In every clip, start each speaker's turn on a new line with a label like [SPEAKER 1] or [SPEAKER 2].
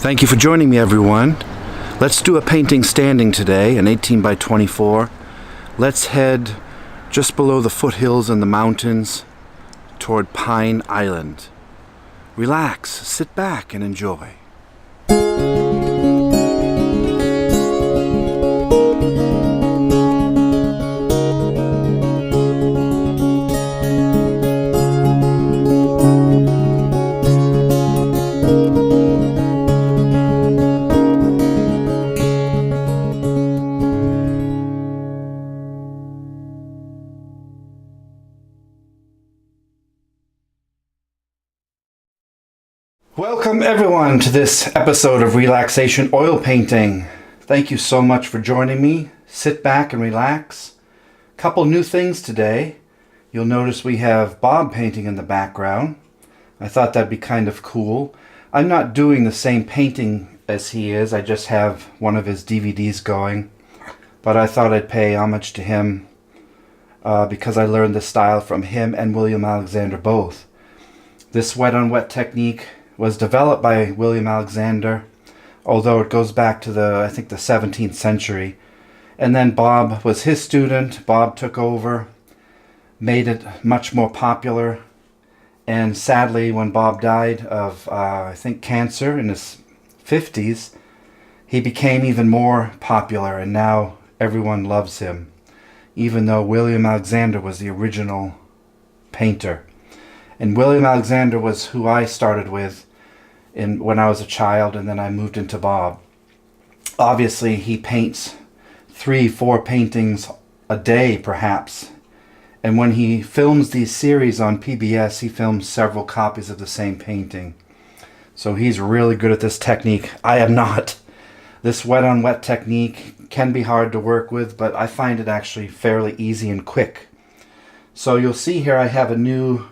[SPEAKER 1] Thank you for joining me, everyone. Let's do a painting standing today, an 18 by 24. Let's head just below the foothills and the mountains toward Pine Island. Relax, sit back and enjoy. Welcome everyone to this episode of Relaxation Oil Painting. Thank you so much for joining me. Sit back and relax. Couple new things today. You'll notice we have Bob painting in the background. I thought that'd be kind of cool. I'm not doing the same painting as he is. I just have one of his DVDs going. But I thought I'd pay homage to him because I learned this style from him and William Alexander both. This wet on wet technique was developed by William Alexander, although it goes back to I think the 17th century. And then Bob was his student. Bob took over, made it much more popular. And sadly, when Bob died of, I think, cancer in his 50s, he became even more popular, and now everyone loves him, even though William Alexander was the original painter. And William Alexander was who I started with when I was a child, and then I moved into Bob. Obviously, he paints 3-4 paintings a day, perhaps. And when he films these series on PBS, he films several copies of the same painting. So he's really good at this technique. I am not. This wet on wet technique can be hard to work with, but I find it actually fairly easy and quick. So you'll see here I have a new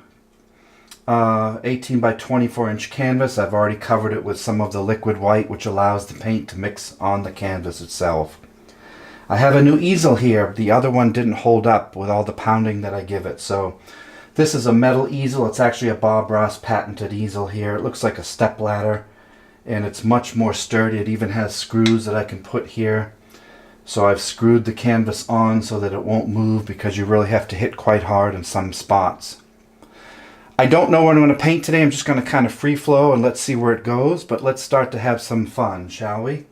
[SPEAKER 1] 18 by 24 inch canvas. I've already covered it with some of the liquid white, which allows the paint to mix on the canvas itself. I have a new easel here. The other one didn't hold up with all the pounding that I give it. So this is a metal easel. It's actually a Bob Ross patented easel here. It looks like a step ladder, and it's much more sturdy. It even has screws that I can put here. So I've screwed the canvas on so that it won't move, because you really have to hit quite hard in some spots. I don't know what I'm going to paint today. I'm just going to kind of free flow and let's see where it goes. But let's start to have some fun, shall we?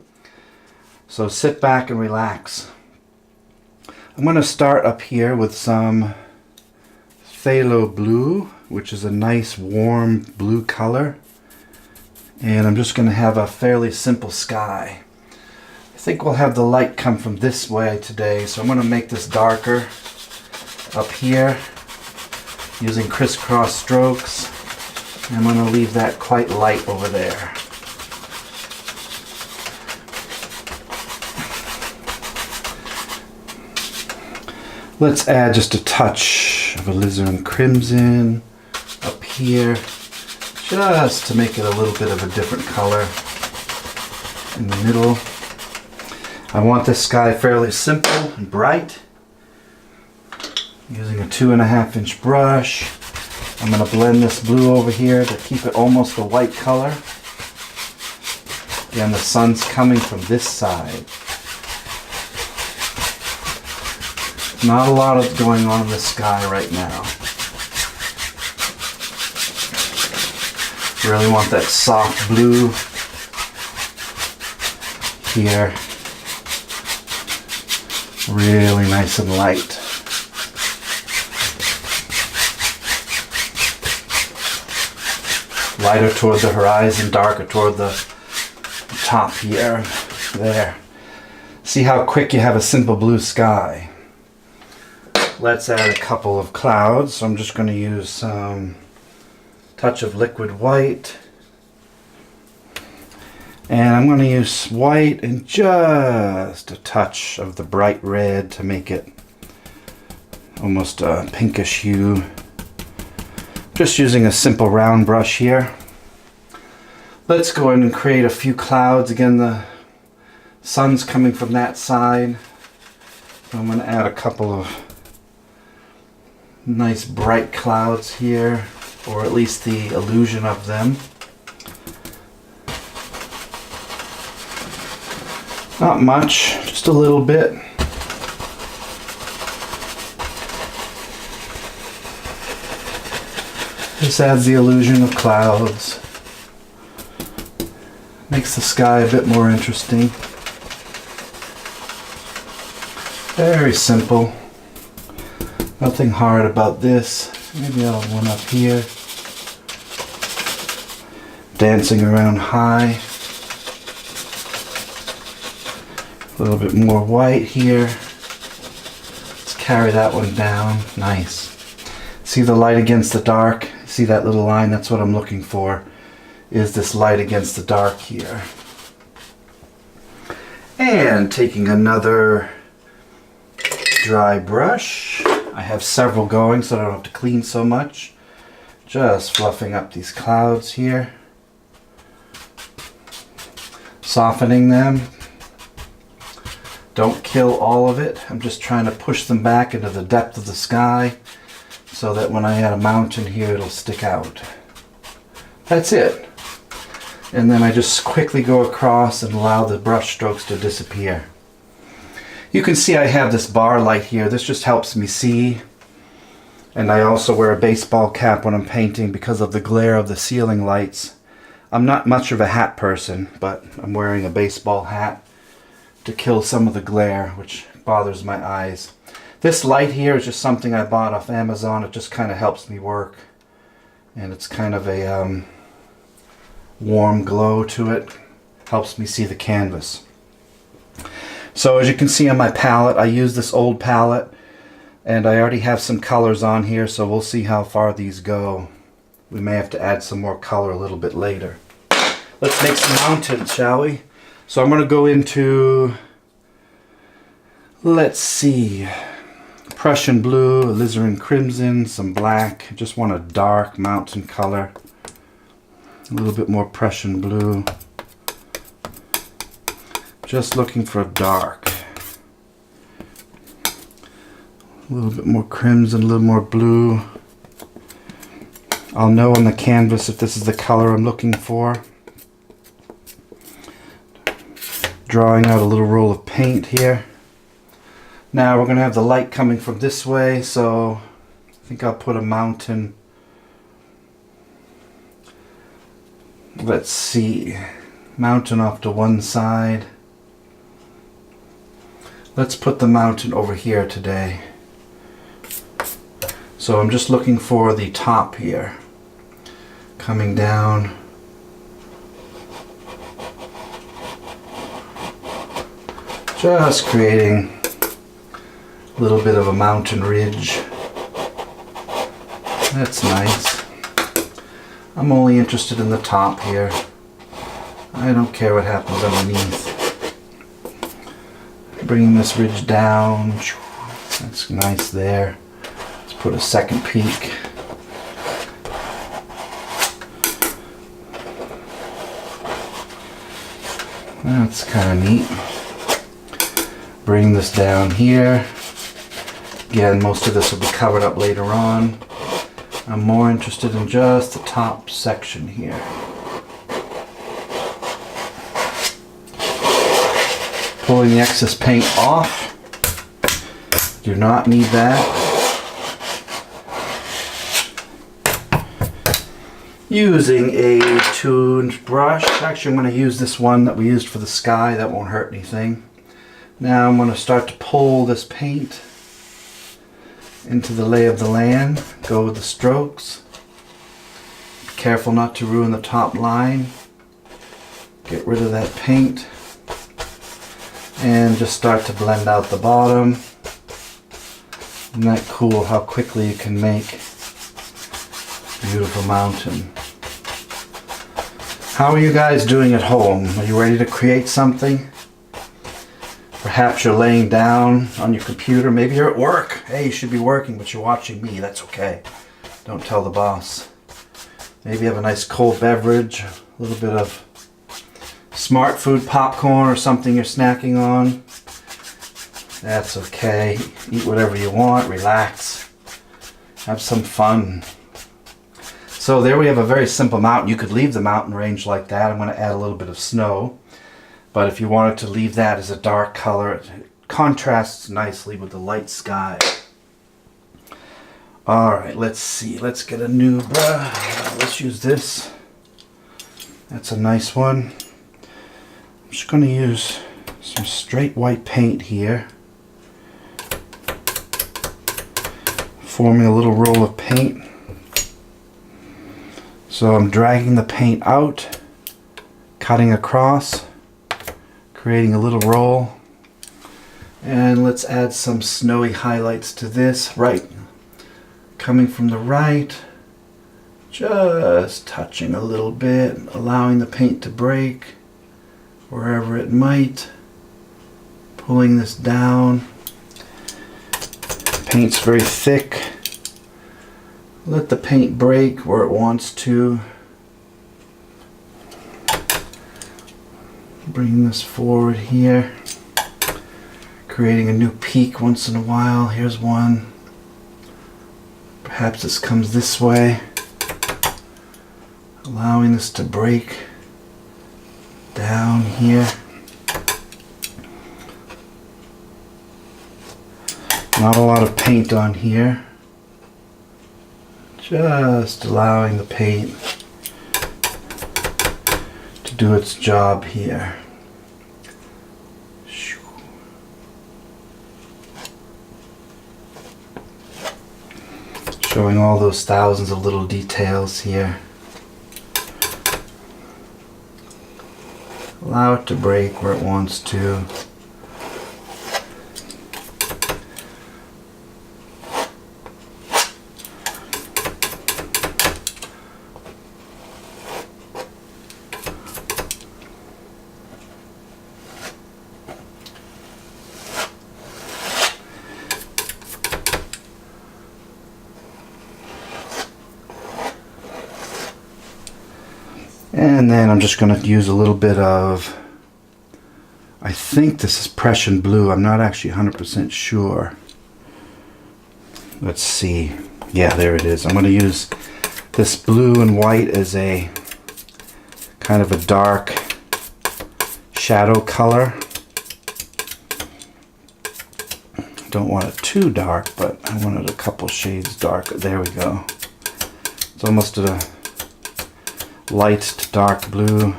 [SPEAKER 1] So sit back and relax. I'm going to start up here with some phthalo blue, which is a nice warm blue color. And I'm just going to have a fairly simple sky. I think we'll have the light come from this way today. So I'm going to make this darker up here, using crisscross strokes. I'm going to leave that quite light over there. Let's add just a touch of alizarin crimson up here, just to make it a little bit of a different color in the middle. I want this sky fairly simple and bright. Using a 2.5 inch brush, I'm going to blend this blue over here to keep it almost a white color. Again, the sun's coming from this side. Not a lot of going on in the sky right now. Really want that soft blue here. Really nice and light. Lighter toward the horizon, darker toward the top here. There. See how quick you have a simple blue sky. Let's add a couple of clouds. So I'm just going to use some touch of liquid white. And I'm going to use white and just a touch of the bright red to make it almost a pinkish hue. Just using a simple round brush here. Let's go in and create a few clouds. Again, the sun's coming from that side. So I'm going to add a couple of nice bright clouds here, or at least the illusion of them. Not much, just a little bit. This adds the illusion of clouds. Makes the sky a bit more interesting. Very simple. Nothing hard about this. Maybe I'll have one up here. Dancing around high. A little bit more white here. Let's carry that one down. Nice. See the light against the dark? See that little line? That's what I'm looking for, is this light against the dark here. And taking another dry brush. I have several going so I don't have to clean so much. Just fluffing up these clouds here. Softening them. Don't kill all of it. I'm just trying to push them back into the depth of the sky so that when I add a mountain here, it'll stick out. That's it. And then I just quickly go across and allow the brush strokes to disappear. You can see I have this bar light here. This just helps me see. And I also wear a baseball cap when I'm painting because of the glare of the ceiling lights. I'm not much of a hat person, but I'm wearing a baseball hat to kill some of the glare, which bothers my eyes. This light here is just something I bought off Amazon. It just kind of helps me work. And it's kind of a warm glow to it. Helps me see the canvas. So as you can see on my palette, I use this old palette. And I already have some colors on here, so we'll see how far these go. We may have to add some more color a little bit later. Let's make some mountains, shall we? So I'm going to go into, let's see, Prussian blue, alizarin crimson, some black. I just want a dark mountain color. A little bit more Prussian blue. Just looking for a dark. A little bit more crimson, a little more blue. I'll know on the canvas if this is the color I'm looking for. Drawing out a little roll of paint here. Now we're going to have the light coming from this way, so I think I'll put a mountain. Let's see. Mountain off to one side. Let's put the mountain over here today. So I'm just looking for the top here. Coming down. Just creating a little bit of a mountain ridge. That's nice. I'm only interested in the top here. I don't care what happens underneath. Bringing this ridge down. That's nice there. Let's put a second peak. That's kind of neat. Bring this down here. Again, most of this will be covered up later on. I'm more interested in just the top section here. Pulling the excess paint off. Do not need that. Using a tuned brush. Actually, I'm going to use this one that we used for the sky. That won't hurt anything. Now I'm going to start to pull this paint into the lay of the land. Go with the strokes. Be careful not to ruin the top line. Get rid of that paint. And just start to blend out the bottom. Isn't that cool how quickly you can make a beautiful mountain? How are you guys doing at home? Are you ready to create something? Perhaps you're laying down on your computer. Maybe you're at work. Hey, you should be working, but you're watching me. That's okay. Don't tell the boss. Maybe you have a nice cold beverage, a little bit of smart food popcorn or something you're snacking on. That's okay. Eat whatever you want. Relax. Have some fun. So there we have a very simple mountain. You could leave the mountain range like that. I'm going to add a little bit of snow. But if you wanted to leave that as a dark color, it contrasts nicely with the light sky. Alright, let's see. Let's get a new brush. Let's use this. That's a nice one. I'm just going to use some straight white paint here. Forming a little roll of paint. So I'm dragging the paint out, cutting across, creating a little roll. And let's add some snowy highlights to this. Right, coming from the right, just touching a little bit, allowing the paint to break wherever it might. Pulling this down. Paint's very thick. Let the paint break where it wants to. Bring this forward here. Creating a new peak once in a while. Here's one. Perhaps this comes this way. Allowing this to break down here. Not a lot of paint on here. Just allowing the paint to do its job here. Showing all those thousands of little details here. Allow it to break where it wants to. And then I'm just going to use a little bit of, I think this is Prussian blue. I'm not actually 100% sure. Let's see. Yeah, there it is. I'm going to use this blue and white as a kind of a dark shadow color. Don't want it too dark, but I want it a couple shades darker. There we go. It's almost a light to dark blue.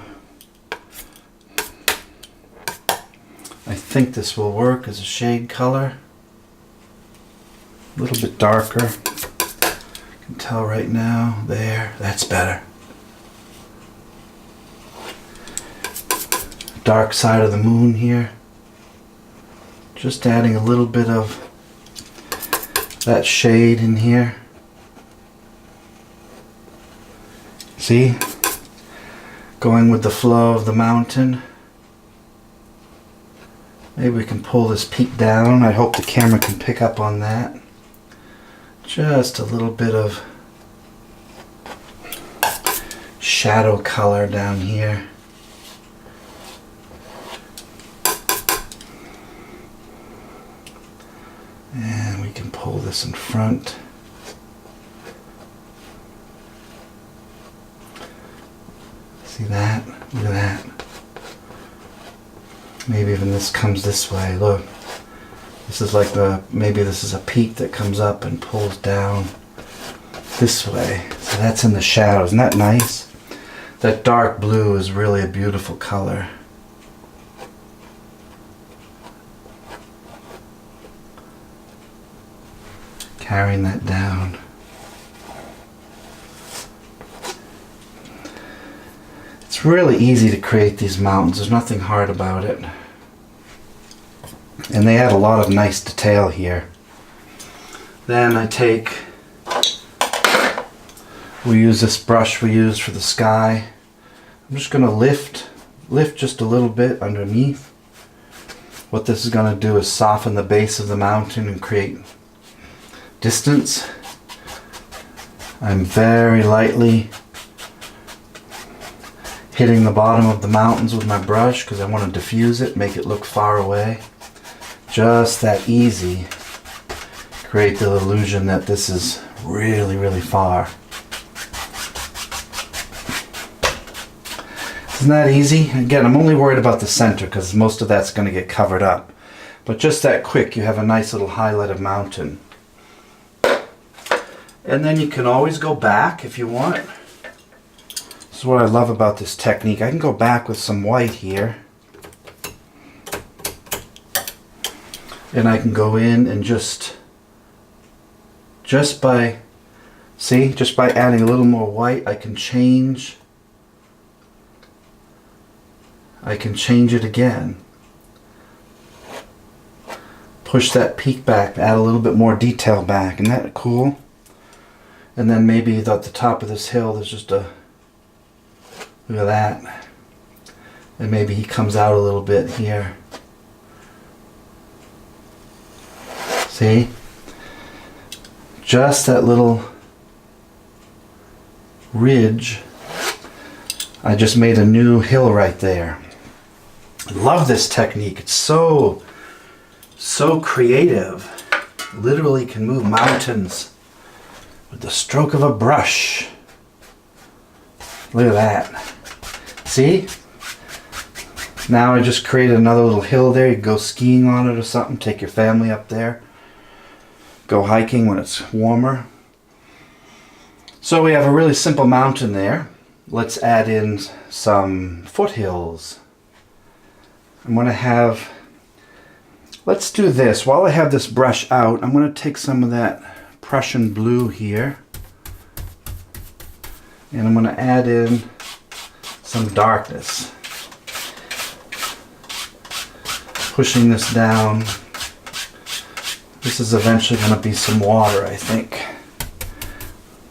[SPEAKER 1] I think this will work as a shade color. A little bit darker. You can tell right now. There, that's better. Dark side of the moon here. Just adding a little bit of that shade in here. See? Going with the flow of the mountain. Maybe we can pull this peak down. I hope the camera can pick up on that. Just a little bit of shadow color down here. And we can pull this in front. See that? Look at that. Maybe even this comes this way. Look. This is like maybe this is a peak that comes up and pulls down this way. So that's in the shadows. Isn't that nice? That dark blue is really a beautiful color. Carrying that down. It's really easy to create these mountains. There's nothing hard about it. And they add a lot of nice detail here. Then I take, we use this brush we used for the sky. I'm just going to lift just a little bit underneath. What this is going to do is soften the base of the mountain and create distance. I'm very lightly hitting the bottom of the mountains with my brush because I want to diffuse it, make it look far away. Just that easy. Create the illusion that this is really, really far. Isn't that easy? Again, I'm only worried about the center because most of that's going to get covered up. But just that quick, you have a nice little highlighted mountain. And then you can always go back if you want. This is what I love about this technique. I can go back with some white here. And I can go in and just by adding a little more white, I can change it again. Push that peak back, add a little bit more detail back. Isn't that cool? And then maybe at the top of this hill, there's just look at that. And maybe he comes out a little bit here. See? Just that little ridge. I just made a new hill right there. I love this technique. It's so creative. Literally can move mountains with the stroke of a brush. Look at that. See? Now I just created another little hill there. You can go skiing on it or something. Take your family up there. Go hiking when it's warmer. So we have a really simple mountain there. Let's add in some foothills. I'm going to have, let's do this. While I have this brush out, I'm going to take some of that Prussian blue here. And I'm going to add in some darkness. Pushing this down. This is eventually going to be some water, I think.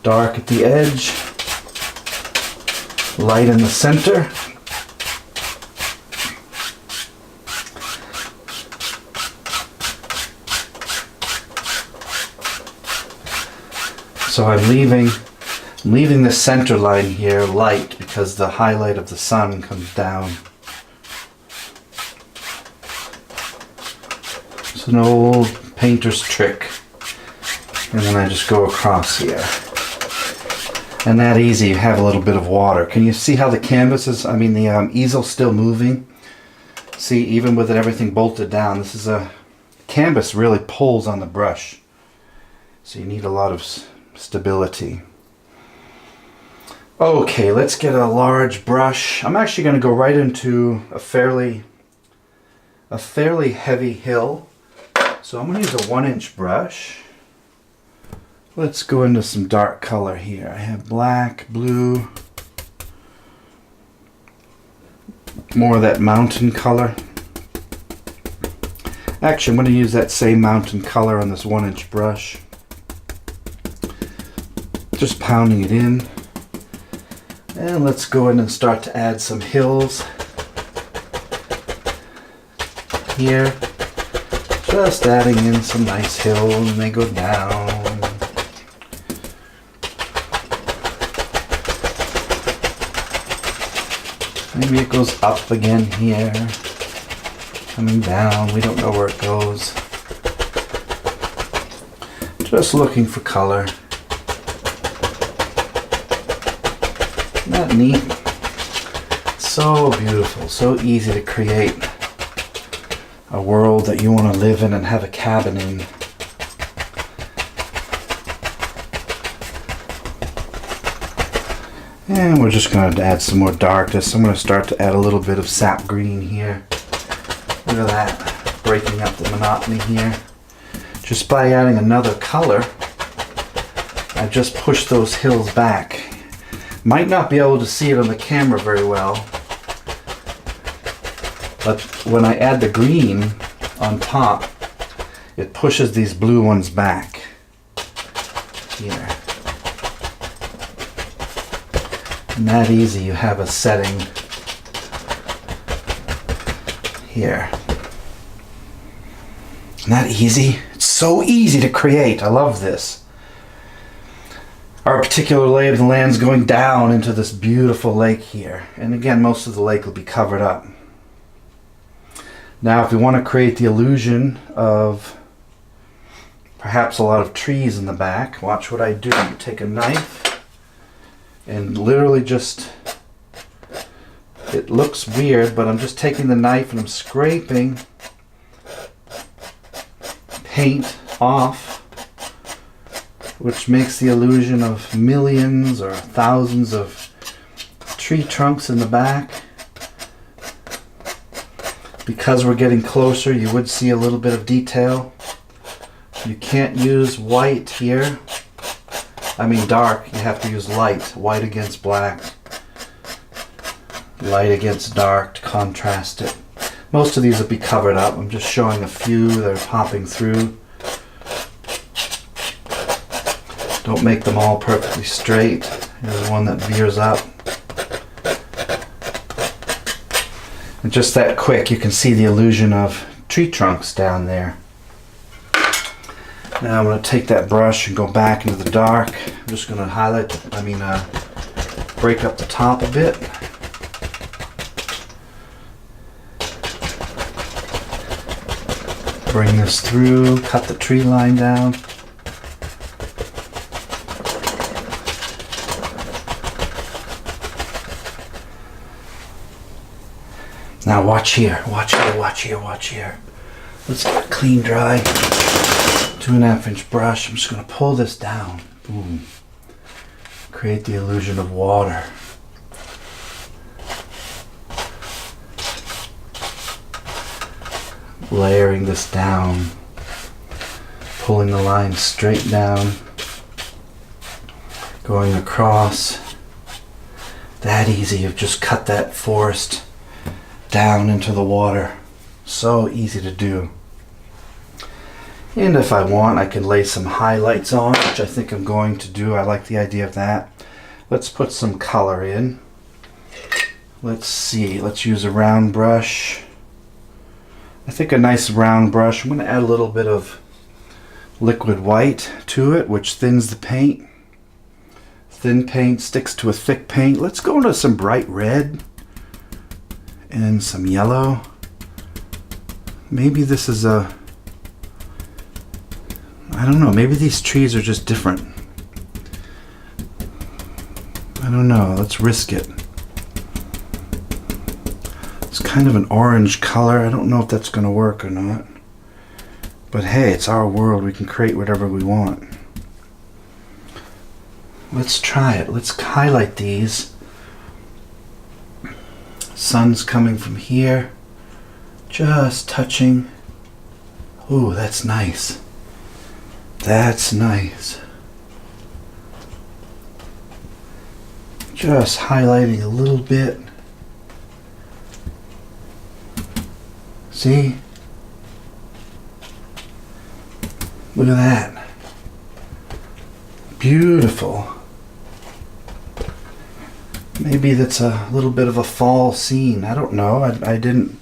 [SPEAKER 1] Dark at the edge. Light in the center. So I'm leaving the center line here light because the highlight of the sun comes down. It's an old painter's trick. And then I just go across here. And that easy, you have a little bit of water. Can you see how the canvas is, the easel's still moving? See, even with everything bolted down, this is canvas really pulls on the brush. So you need a lot of stability. Okay, let's get a large brush. I'm actually going to go right into a fairly heavy hill. So I'm going to use a 1-inch brush. Let's go into some dark color here. I have black, blue, more of that mountain color. Actually, I'm going to use that same mountain color on this 1-inch brush. Just pounding it in. And let's go in and start to add some hills here. Just adding in some nice hills, and they go down. Maybe it goes up again here. Coming down, we don't know where it goes. Just looking for color. Isn't that neat? So beautiful, so easy to create a world that you want to live in and have a cabin in. And we're just going to add some more darkness. I'm going to start to add a little bit of sap green here. Look at that, breaking up the monotony here. Just by adding another color, I just push those hills back. Might not be able to see it on the camera very well, but when I add the green on top, it pushes these blue ones back here. And that easy, you have a setting here. Isn't that easy? It's so easy to create. I love this. Our particular lay of the land's going down into this beautiful lake here. And again, most of the lake will be covered up. Now, if we want to create the illusion of perhaps a lot of trees in the back, watch what I do. Take a knife and literally just It looks weird, but I'm just taking the knife and I'm scraping paint off, which makes the illusion of millions or thousands of tree trunks in the back. Because we're getting closer, you would see a little bit of detail. You can't use white here. I mean dark, you have to use light. White against black. Light against dark to contrast it. Most of these will be covered up. I'm just showing a few that are popping through. Don't make them all perfectly straight. Here's one that veers up. And just that quick, you can see the illusion of tree trunks down there. Now I'm going to take that brush and go back into the dark. I'm just going to break up the top a bit. Bring this through, cut the tree line down. Now watch here, watch here, watch here, watch here. Let's get a clean, dry 2.5 inch brush. I'm just going to pull this down. Boom. Create the illusion of water. Layering this down, pulling the line straight down, going across. That easy. You've just cut that forest down into the water. So easy to do. And if I want, I can lay some highlights on, which I think I'm going to do. I like the idea of that. Let's put some color in. Let's see. Let's use a round brush. I think a nice round brush. I'm going to add a little bit of liquid white to it, which thins the paint. Thin paint sticks to a thick paint. Let's go into some bright red and some yellow. Maybe this is I don't know, maybe these trees are just different. I don't know, let's risk it. It's kind of an orange color. I don't know if that's going to work or not. But hey, it's our world. We can create whatever we want. Let's try it. Let's highlight these. Sun's coming from here. Just touching. Ooh, that's nice. That's nice. Just highlighting a little bit. See? Look at that. Beautiful. Maybe that's a little bit of a fall scene. I don't know. I didn't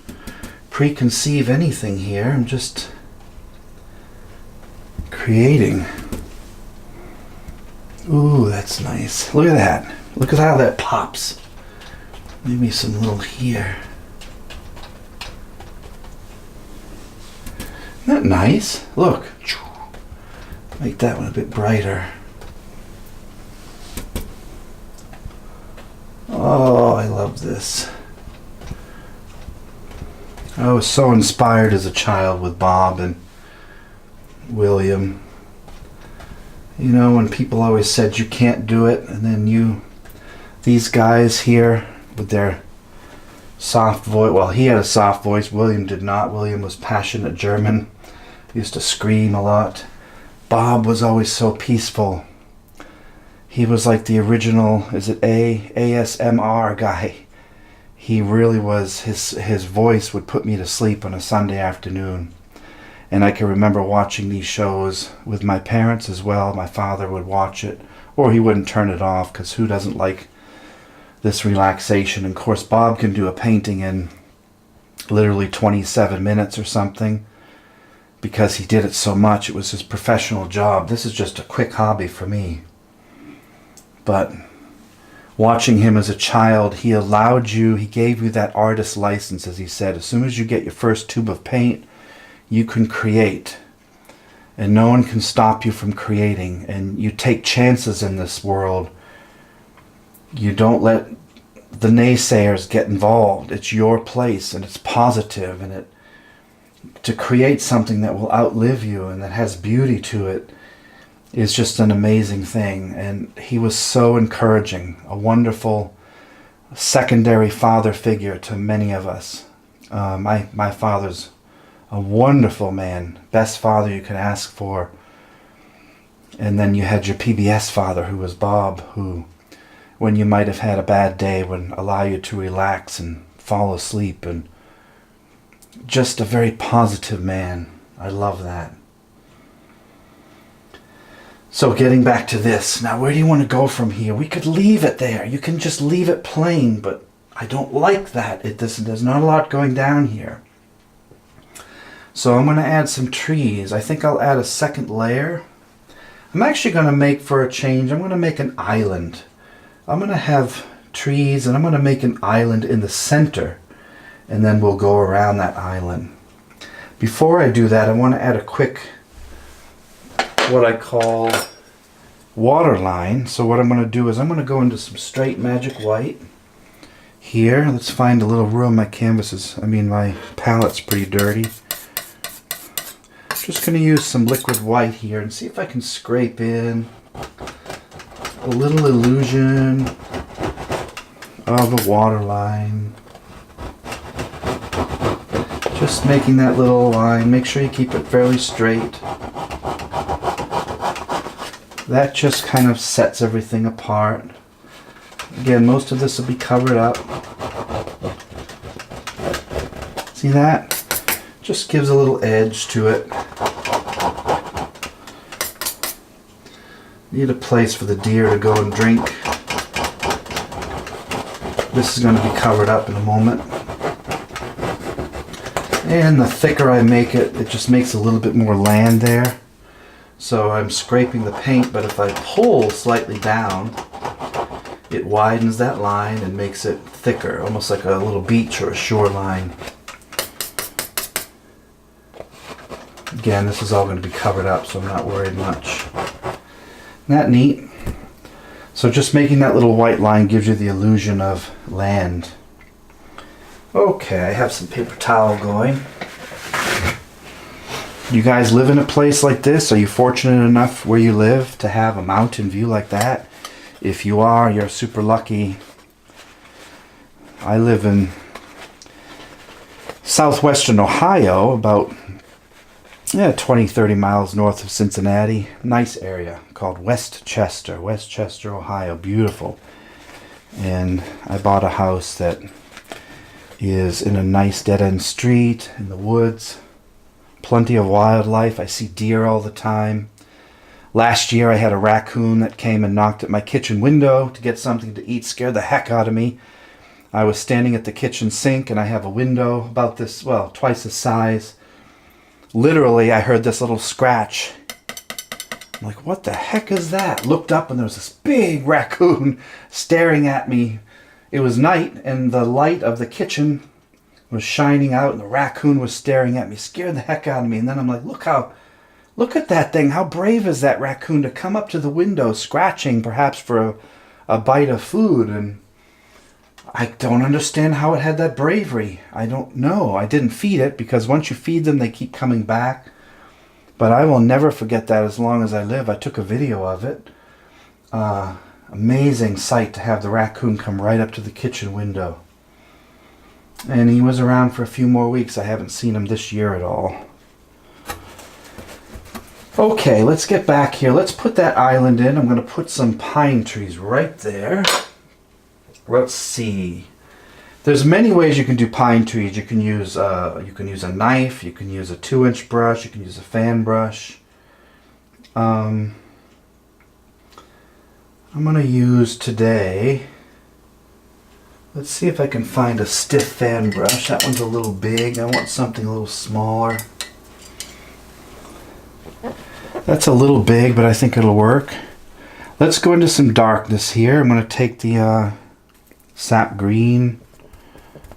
[SPEAKER 1] preconceive anything here. I'm just creating. Ooh, that's nice. Look at that. Look at how that pops. Maybe some little here. Isn't that nice? Look. Make that one a bit brighter. Oh, I love this. I was so inspired as a child with Bob and William. You know, when people always said you can't do it, and then these guys here with their soft voice. Well, he had a soft voice. William did not. William was passionate German. He used to scream a lot. Bob was always so peaceful. He was like the original, is it ASMR guy. He really was. His voice would put me to sleep on a Sunday afternoon. And I can remember watching these shows with my parents as well. My father would watch it, or he wouldn't turn it off, because who doesn't like this relaxation? And of course, Bob can do a painting in literally 27 minutes or something, because he did it so much. It was his professional job. This is just a quick hobby for me. But watching him as a child, he gave you that artist license, as he said. As soon as you get your first tube of paint, you can create. And no one can stop you from creating. And you take chances in this world. You don't let the naysayers get involved. It's your place, and it's positive, and to create something that will outlive you and that has beauty to it is just an amazing thing. And he was so encouraging, a wonderful secondary father figure to many of us. My father's a wonderful man, best father you could ask for. And then you had your PBS father, who was Bob, who, when you might have had a bad day, would allow you to relax and fall asleep, and just a very positive man. I love that. So getting back to this, now where do you want to go from here? We could leave it there. You can just leave it plain, but I don't like that. There's not a lot going down here. So I'm going to add some trees. I think I'll add a second layer. I'm actually going to make, for a change, I'm going to make an island. I'm going to have trees, and I'm going to make an island in the center, and then we'll go around that island. Before I do that, I want to add a quick, what I call, water line. So what I'm going to do is I'm going to go into some straight magic white here. Let's find a little room. My my palette's pretty dirty. Just going to use some liquid white here and see if I can scrape in a little illusion of a water line. Just making that little line. Make sure you keep it fairly straight. That just kind of sets everything apart. Again, most of this will be covered up. See that? Just gives a little edge to it. Need a place for the deer to go and drink. This is going to be covered up in a moment. And the thicker I make it, it just makes a little bit more land there. So I'm scraping the paint, but if I pull slightly down, it widens that line and makes it thicker, almost like a little beach or a shoreline. Again, this is all going to be covered up, so I'm not worried much. Isn't that neat? So just making that little white line gives you the illusion of land. Okay, I have some paper towel going. You guys live in a place like this? Are you fortunate enough where you live to have a mountain view like that? If you are, you're super lucky. I live in southwestern Ohio, about 20-30 miles north of Cincinnati. Nice area called Westchester, Ohio. Beautiful. And I bought a house that is in a nice dead-end street in the woods. Plenty of wildlife. I see deer all the time. Last year I had a raccoon that came and knocked at my kitchen window to get something to eat. Scared the heck out of me. I was standing at the kitchen sink, and I have a window about this, well, twice the size. Literally, I heard this little scratch. I'm like, what the heck is that? Looked up, and there was this big raccoon staring at me. It was night, and the light of the kitchen was shining out, and the raccoon was staring at me. Scared the heck out of me. And then I'm like, look at that thing. How brave is that raccoon to come up to the window, scratching perhaps for a bite of food. And I don't understand how it had that bravery. I don't know. I didn't feed it, because once you feed them, they keep coming back. But I will never forget that as long as I live. I took a video of it. Amazing sight to have the raccoon come right up to the kitchen window. And he was around for a few more weeks. I haven't seen him this year at all. Okay, let's get back here. Let's put that island in. I'm going to put some pine trees right there. Let's see. There's many ways you can do pine trees. You can use a knife. You can use a 2-inch brush. You can use a fan brush. I'm going to use today. Let's see if I can find a stiff fan brush. That one's a little big. I want something a little smaller. That's a little big, but I think it'll work. Let's go into some darkness here. I'm going to take the sap green,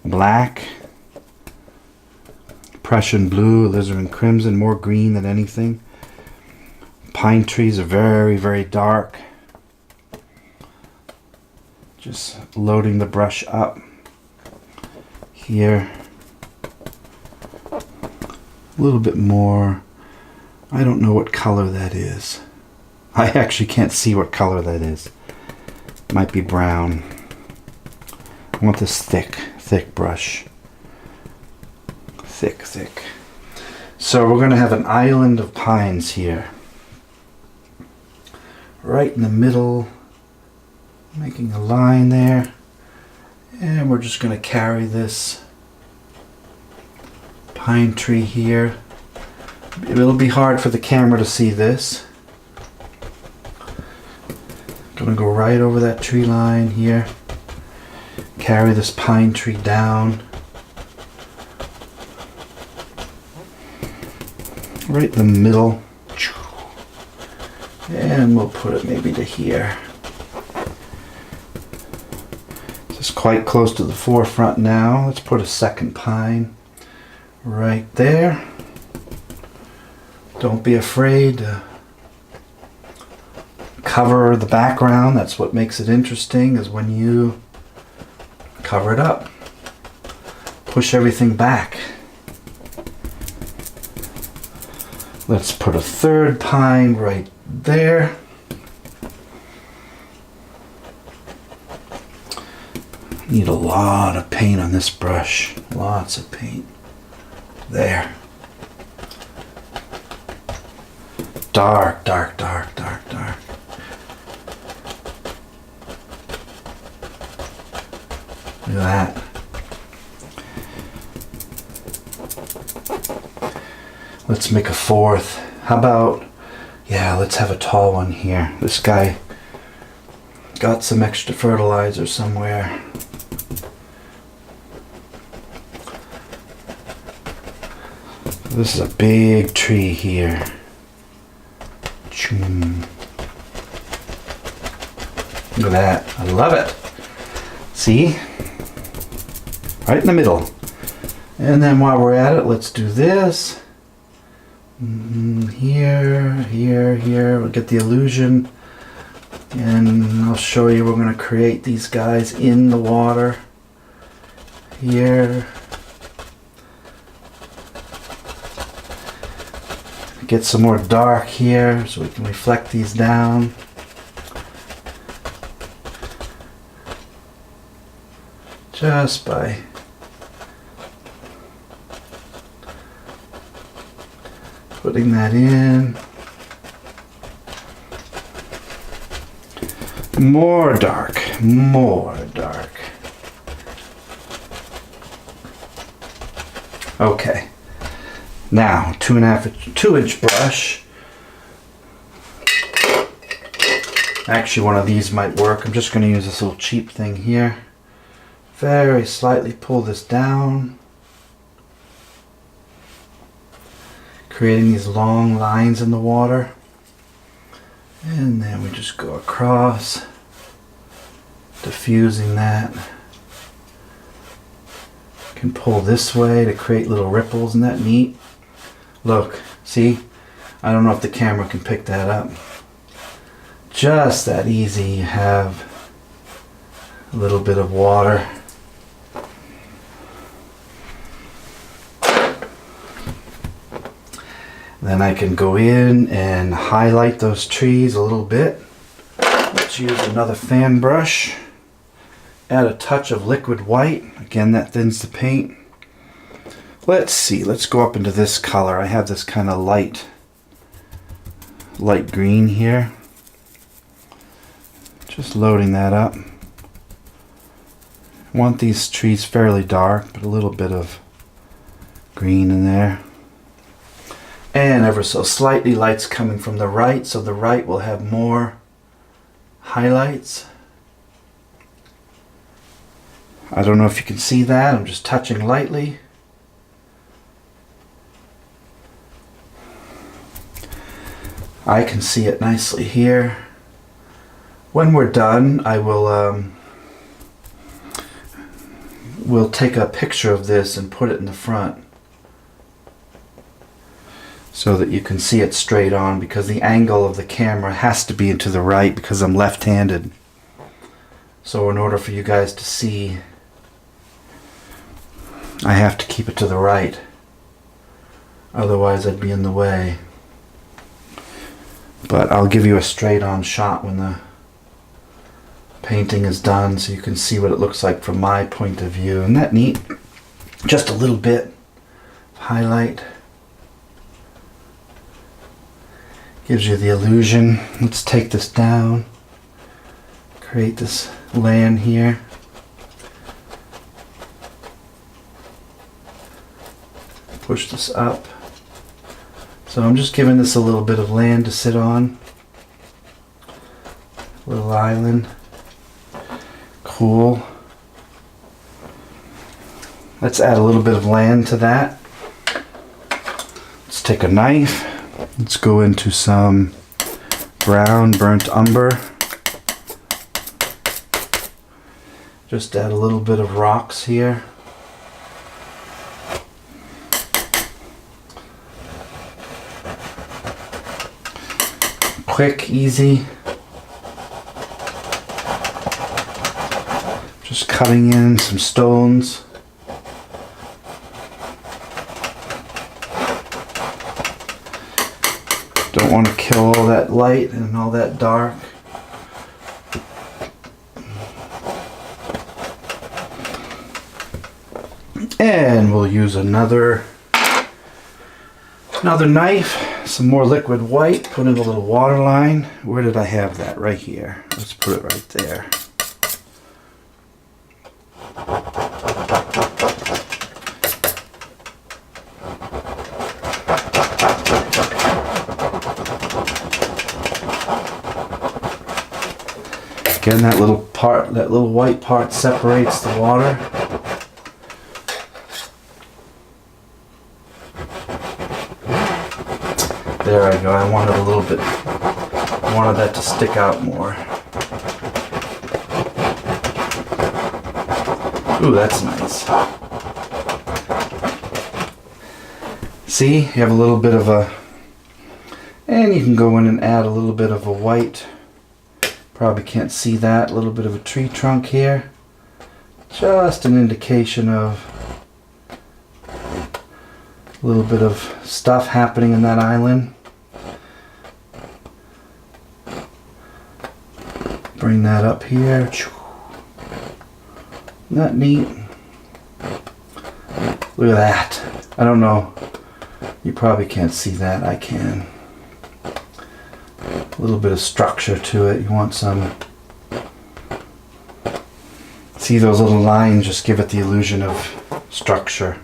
[SPEAKER 1] black, Prussian blue, alizarin crimson, more green than anything. Pine trees are very, very dark. Just loading the brush up here. A little bit more. I don't know what color that is. I actually can't see what color that is. Might be brown. I want this thick brush. Thick. So we're going to have an island of pines here. Right in the middle. Making a line there. And we're just going to carry this pine tree here. It'll be hard for the camera to see this. Gonna go right over that tree line here. Carry this pine tree down. Right in the middle. And we'll put it maybe to here. Just quite close to the forefront now. Let's put a second pine right there. Don't be afraid to cover the background. That's what makes it interesting, is when you cover it up. Push everything back. Let's put a third pine right there. Need a lot of paint on this brush. Lots of paint. There. Dark. Look at that. Let's make a fourth. How about, yeah, let's have a tall one here. This guy got some extra fertilizer somewhere. This is a big tree here. Look at that. I love it. See? Right in the middle. And then while we're at it, let's do this. Here. We'll get the illusion. And I'll show you, we're going to create these guys in the water. Here. Get some more dark here so we can reflect these down. Just by putting that in. More dark. Okay. Now, 2-inch brush. Actually, one of these might work. I'm just going to use this little cheap thing here. Very slightly pull this down. Creating these long lines in the water. And then we just go across, diffusing that. Can pull this way to create little ripples. Isn't that neat? Look, see? I don't know if the camera can pick that up. Just that easy. You have a little bit of water. Then I can go in and highlight those trees a little bit. Let's use another fan brush. Add a touch of liquid white. Again, that thins the paint. Let's see, let's go up into this color. I have this kind of light green here. Just loading that up. I want these trees fairly dark, but a little bit of green in there. And ever so slightly light's coming from the right, so the right will have more highlights. I don't know if you can see that. I'm just touching lightly. I can see it nicely here. When we're done, I will we'll take a picture of this and put it in the front so that you can see it straight on, because the angle of the camera has to be into the right because I'm left-handed. So in order for you guys to see, I have to keep it to the right. Otherwise I'd be in the way. But I'll give you a straight on shot when the painting is done so you can see what it looks like from my point of view. Isn't that neat? Just a little bit of highlight. Gives you the illusion. Let's take this down. Create this land here. Push this up. So I'm just giving this a little bit of land to sit on. Little island. Cool. Let's add a little bit of land to that. Let's take a knife. Let's go into some brown burnt umber. Just add a little bit of rocks here. Quick, easy. Just cutting in some stones. Don't want to kill all that light and all that dark. And we'll use another knife, some more liquid white, put in a little water line. Where did I have that? Right here. Let's put it right there. Again, that little white part separates the water. There I go. I wanted a little bit, I wanted that to stick out more. Ooh, that's nice. See, you have a little bit of a, and you can go in and add a little bit of a white. Probably can't see that. A little bit of a tree trunk here. Just an indication of a little bit of stuff happening in that island. Bring that up here. Isn't that neat? Look at that. I don't know. You probably can't see that. I can. A little bit of structure to it. You want some. See those little lines? Just give it the illusion of structure.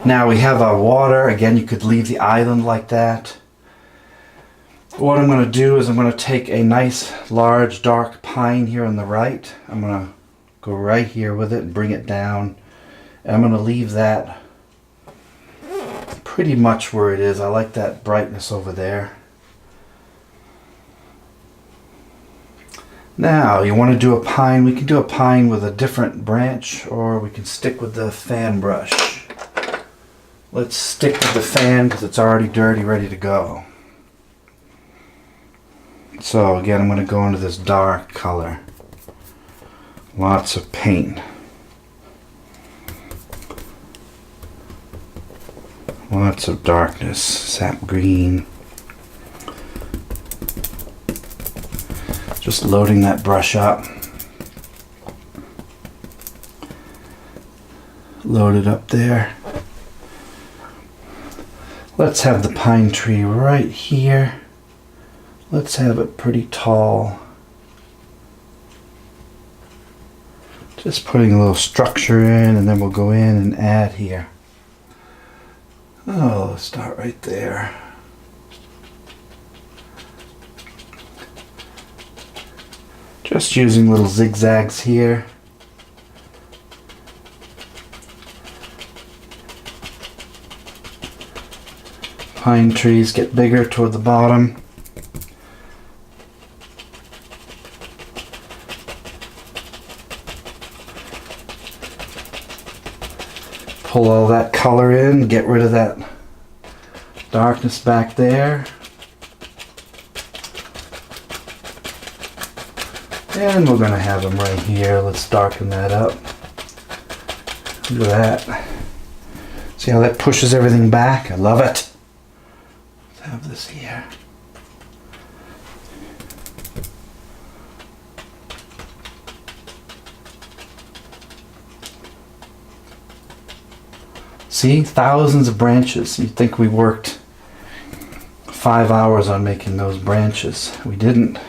[SPEAKER 1] Now we have our water. Again, you could leave the island like that. What I'm going to do is I'm going to take a nice large dark pine here on the right. I'm going to go right here with it and bring it down. And I'm going to leave that pretty much where it is. I like that brightness over there. Now you want to do a pine. We can do a pine with a different branch, or we can stick with the fan brush. Let's stick with the fan because it's already dirty, ready to go. So again, I'm going to go into this dark color. Lots of paint. Lots of darkness. Sap green. Just loading that brush up. Load it up there. Let's have the pine tree right here. Let's have it pretty tall. Just putting a little structure in, and then we'll go in and add here. Oh, let's start right there. Just using little zigzags here. Pine trees get bigger toward the bottom. Pull all that color in, get rid of that darkness back there. And we're going to have them right here. Let's darken that up. Look at that. See how that pushes everything back? I love it. Let's have this here. See, thousands of branches. You'd think we worked 5 hours on making those branches. We didn't.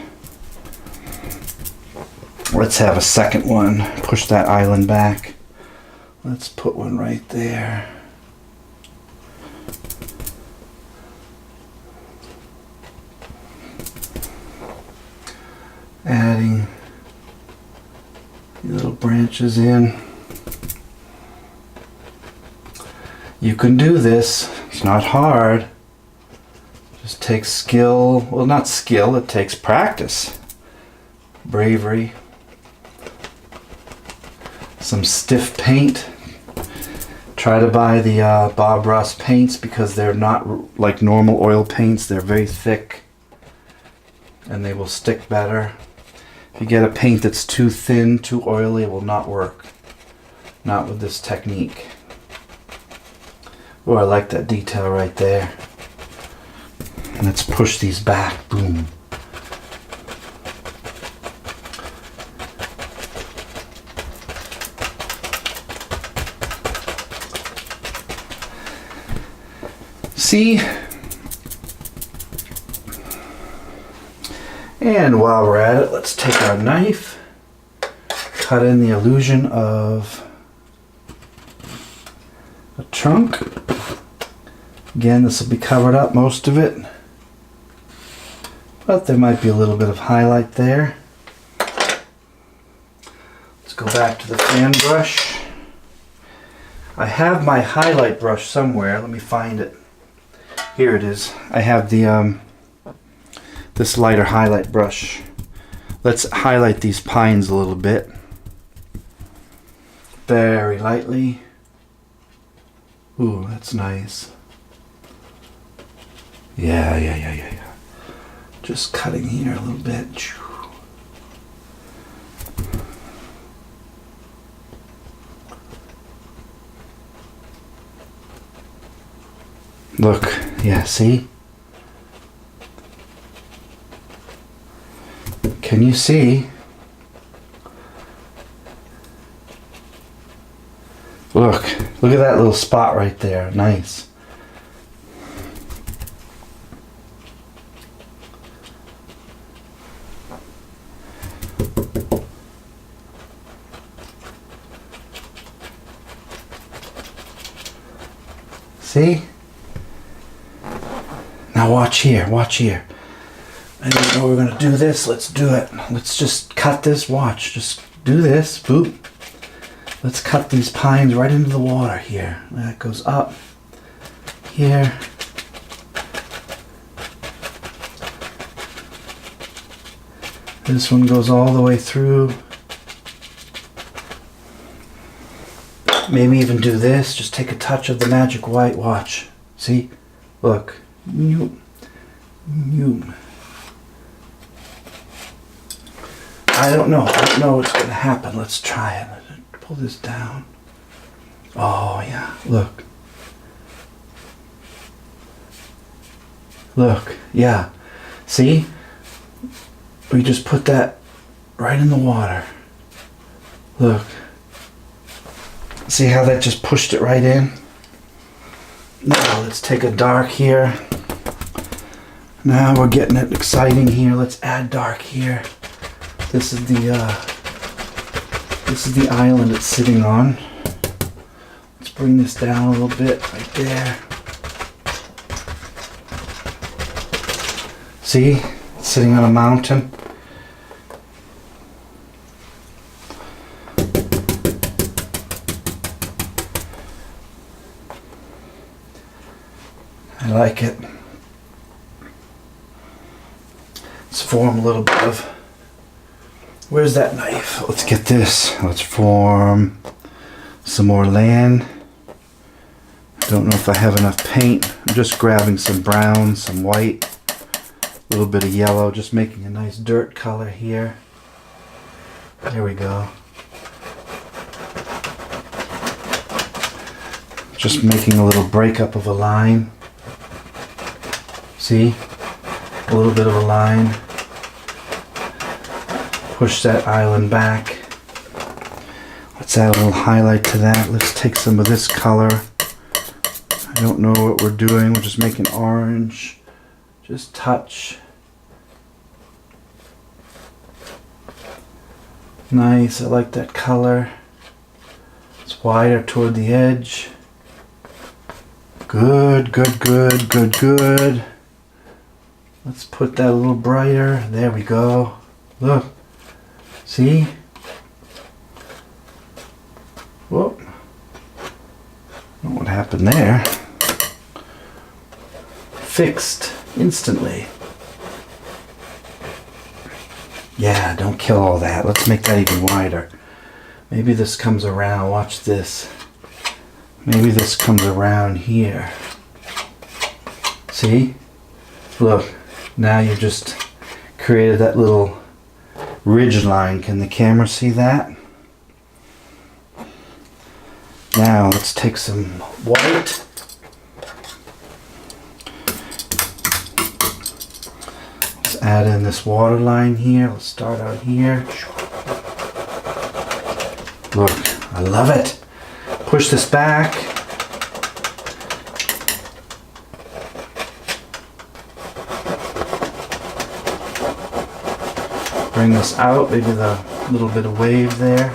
[SPEAKER 1] Let's have a second one. Push that island back. Let's put one right there. Adding little branches in. You can do this. It's not hard. Just takes skill. Well, not skill. It takes practice. Bravery. Some stiff paint. Try to buy the Bob Ross paints because they're not like normal oil paints. They're very thick and they will stick better. If you get a paint that's too thin, too oily, it will not work. Not with this technique. Oh, I like that detail right there. And let's push these back. Boom. See? And while we're at it, let's take our knife, cut in the illusion of a trunk. Again, this will be covered up, most of it, but there might be a little bit of highlight there. Let's go back to the fan brush. I have my highlight brush somewhere. Let me find it. Here it is. I have the this lighter highlight brush. Let's highlight these pines a little bit. Very lightly. Ooh, that's nice. Yeah. Just cutting here a little bit. Look, yeah, see? Can you see? Look at that little spot right there. Nice. See? Now watch here, watch here. I don't know we're gonna do this. Let's do it. Let's just cut this. Watch. Just do this. Boop. Let's cut these pines right into the water here. That goes up here. This one goes all the way through. Maybe even do this. Just take a touch of the magic white. Watch. See? Look. I don't know what's going to happen. Let's try it. Pull this down. Oh, yeah. Look. Look. Yeah. See? We just put that right in the water. Look. See how that just pushed it right in? Now let's take a dark here. Now we're getting it exciting here. Let's add dark here. This is the island it's sitting on. Let's bring this down a little bit right there. See? It's sitting on a mountain. I like it. Let's form a little bit of... Where's that knife? Let's get this. Let's form some more land. I don't know if I have enough paint. I'm just grabbing some brown, some white, a little bit of yellow, just making a nice dirt color here. There we go. Just making a little breakup of a line. See? A little bit of a line. Push that island back. Let's add a little highlight to that. Let's take some of this color. I don't know what we're doing. We're just making orange. Just touch. Nice, I like that color. It's wider toward the edge. Good, good, good, good, good. Let's put that a little brighter. There we go. Look. See? Whoop. Don't know what happened there. Fixed instantly. Yeah, don't kill all that. Let's make that even wider. Maybe this comes around. Watch this. Maybe this comes around here. See? Look. Now you just created that little ridge line. Can the camera see that? Now let's take some white. Let's add in this water line here. Let's start out here. Look, I love it. Push this back. Bring this out, maybe the little bit of wave there.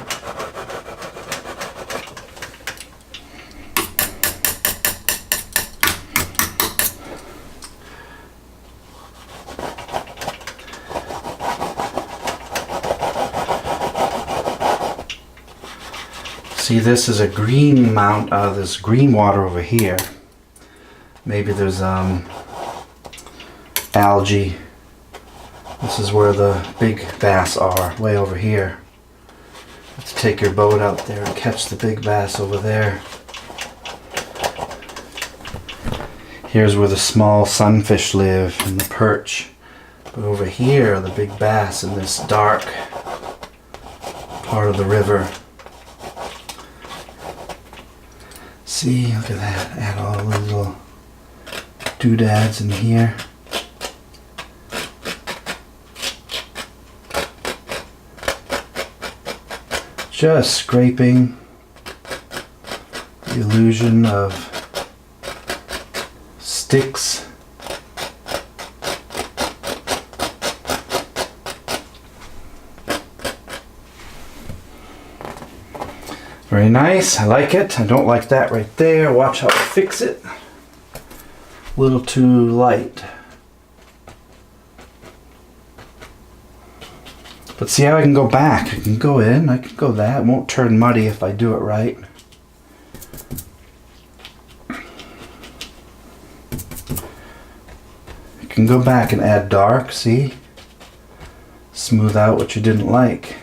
[SPEAKER 1] See, this is a green mount, there's green water over here. Maybe there's algae. This is where the big bass are, way over here. Let's take your boat out there and catch the big bass over there. Here's where the small sunfish live and the perch. But over here are the big bass in this dark part of the river. See, look at that. Add all the little doodads in here. Just scraping the illusion of sticks. Very nice, I like it. I don't like that right there. Watch how I fix it. A little too light. But see how I can go back. I can go in, I can go that. It won't turn muddy if I do it right. You can go back and add dark, see? Smooth out what you didn't like.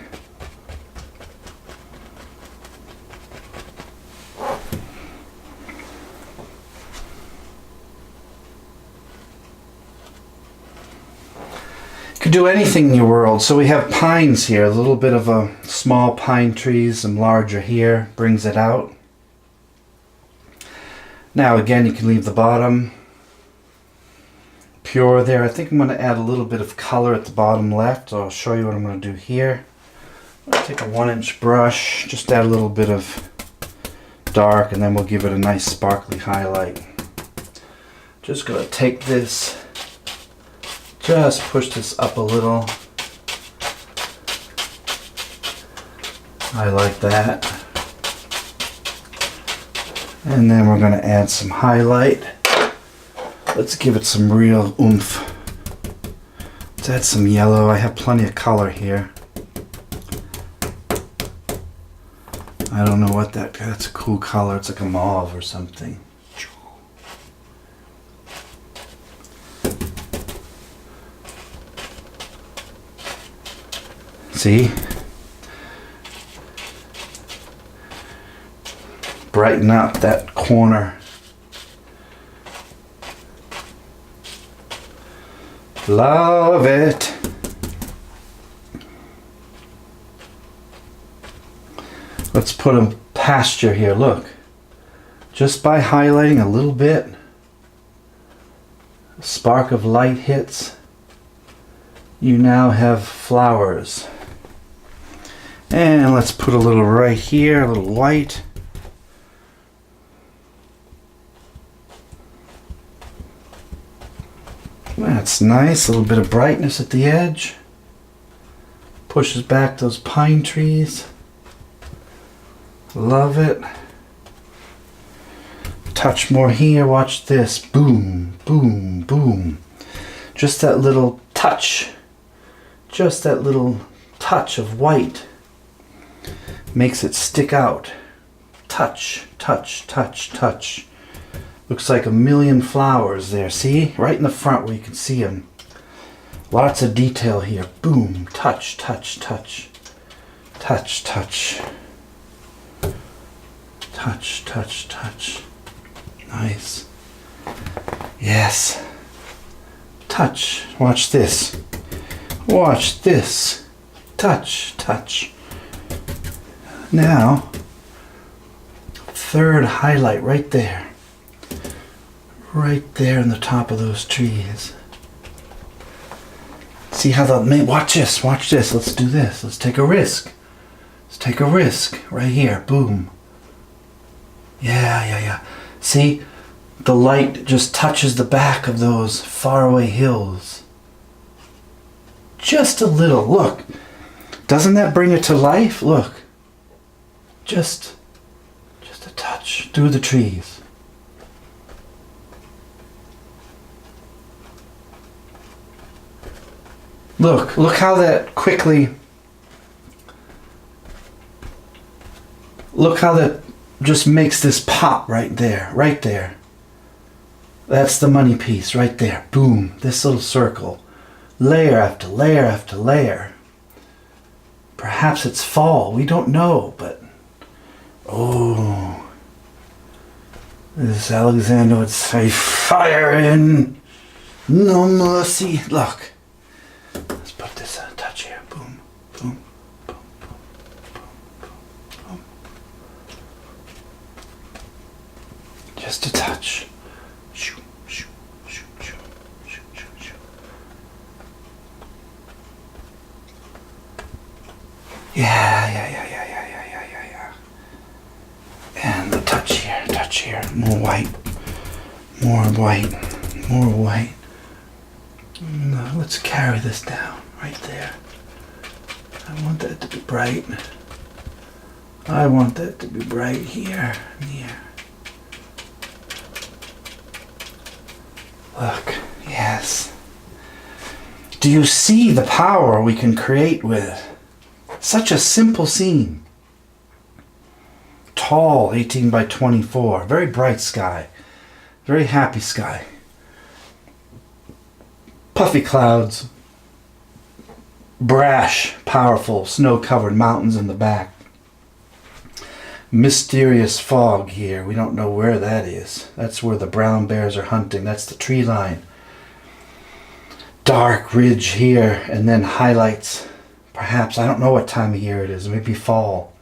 [SPEAKER 1] Do anything in your world. So we have pines here, a little bit of a small pine trees, some larger here, brings it out. Now again, you can leave the bottom pure there. I think I'm going to add a little bit of color at the bottom left, so I'll show you what I'm going to do here. I'm going to take a 1-inch brush, just add a little bit of dark, and then we'll give it a nice sparkly highlight. Just going to take this, just push this up a little. I like that. And then we're going to add some highlight. Let's give it some real oomph. Let's add some yellow. I have plenty of color here. I don't know what that's a cool color. It's like a mauve or something. See? Brighten up that corner. Love it. Let's put a pasture here, look. Just by highlighting a little bit, a spark of light hits, you now have flowers. And let's put a little right here, a little white. That's nice, a little bit of brightness at the edge. Pushes back those pine trees. Love it. Touch more here, watch this. Boom, boom, boom. Just that little touch. Just that little touch of white makes it stick out. Touch, touch, touch, touch. Looks like a million flowers there. See? Right in the front where you can see them. Lots of detail here. Boom, touch, touch, touch. Touch, touch. Touch, touch, touch. Nice. Yes. Touch. Watch this. Watch this. Touch, touch. Now, third highlight right there. Right there in the top of those trees. See how the... Watch this. Watch this. Let's do this. Let's take a risk. Let's take a risk. Right here. Boom. Yeah. See? The light just touches the back of those faraway hills. Just a little. Look. Doesn't that bring it to life? Look. Just a touch through the trees. Look how that quickly, look how that just makes this pop right there. That's the money piece right there. Boom, this little circle. Layer after layer after layer. Perhaps it's fall, we don't know, but oh, this Alexander would say, fire in, no mercy. Look. Let's put this in a touch here. Boom, boom, boom, boom, boom, boom, boom. Just a touch. Shoo, shoo, shoo, shoo, shoo, shoo, shoo. Yeah. And the touch here. More white. No, let's carry this down right there. I want that to be bright. I want that to be bright here and here. Look, yes. Do you see the power we can create with such a simple scene? Tall, 18 by 24, very bright sky, very happy sky. Puffy clouds, brash, powerful, snow-covered mountains in the back. Mysterious fog here. We don't know where that is. That's where the brown bears are hunting. That's the tree line. Dark ridge here, and then highlights. Perhaps, I don't know what time of year it is. Maybe fall.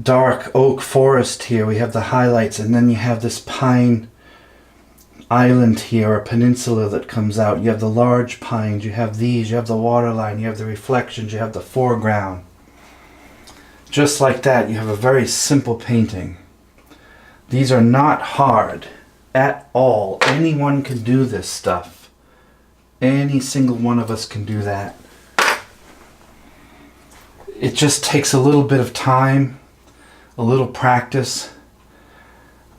[SPEAKER 1] Dark oak forest here. We have the highlights, and then you have this pine island here, a peninsula that comes out. You have the large pines, you have these, you have the water line, you have the reflections, you have the foreground. Just like that, you have a very simple painting. These are not hard at all. Anyone can do this stuff. Any single one of us can do that. It just takes a little bit of time, a little practice.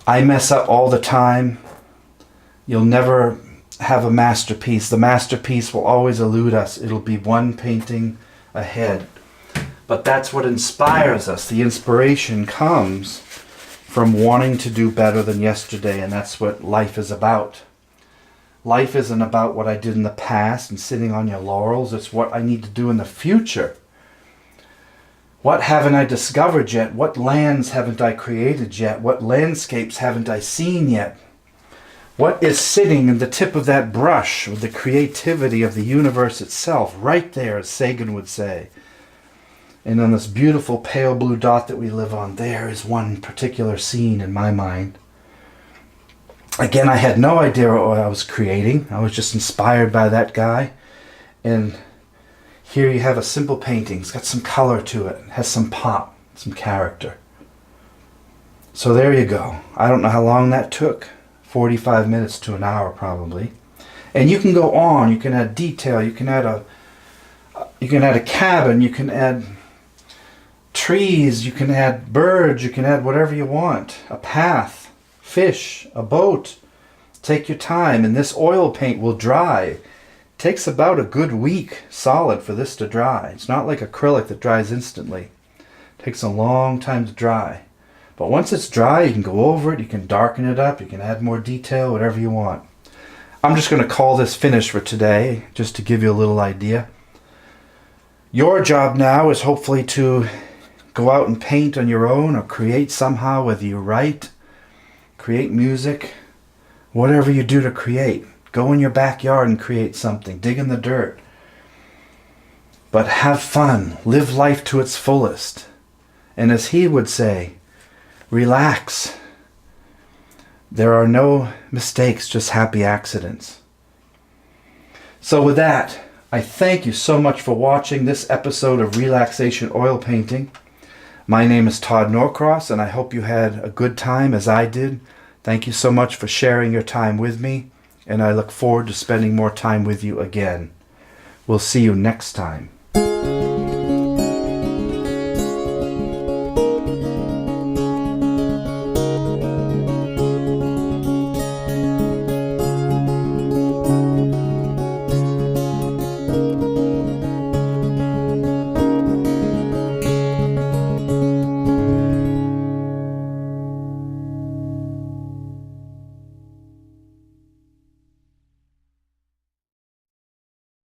[SPEAKER 1] I mess up all the time. You'll never have a masterpiece. The masterpiece will always elude us. It'll be one painting ahead. But that's what inspires us. The inspiration comes from wanting to do better than yesterday, and that's what life is about. Life isn't about what I did in the past and sitting on your laurels. It's what I need to do in the future. What haven't I discovered yet? What lands haven't I created yet? What landscapes haven't I seen yet? What is sitting in the tip of that brush with the creativity of the universe itself, right there, as Sagan would say? And on this beautiful pale blue dot that we live on, there is one particular scene in my mind. Again, I had no idea what I was creating. I was just inspired by that guy. And here you have a simple painting. It's got some color to it. It has some pop, some character. So there you go. I don't know how long that took. 45 minutes to an hour probably. And you can go on. You can add detail. You can add a cabin. You can add trees. You can add birds. You can add whatever you want. A path, fish, a boat. Take your time, and this oil paint will dry. It takes about a good week solid for this to dry. It's not like acrylic that dries instantly. It takes a long time to dry. But once it's dry, you can go over it, you can darken it up, you can add more detail, whatever you want. I'm just going to call this finished for today, just to give you a little idea. Your job now is hopefully to go out and paint on your own or create somehow, whether you write, create music, whatever you do to create. Go in your backyard and create something. Dig in the dirt. But have fun. Live life to its fullest. And as he would say, relax. There are no mistakes, just happy accidents. So with that, I thank you so much for watching this episode of Relaxation Oil Painting. My name is Todd Norcross, and I hope you had a good time as I did. Thank you so much for sharing your time with me, and I look forward to spending more time with you again. We'll see you next time.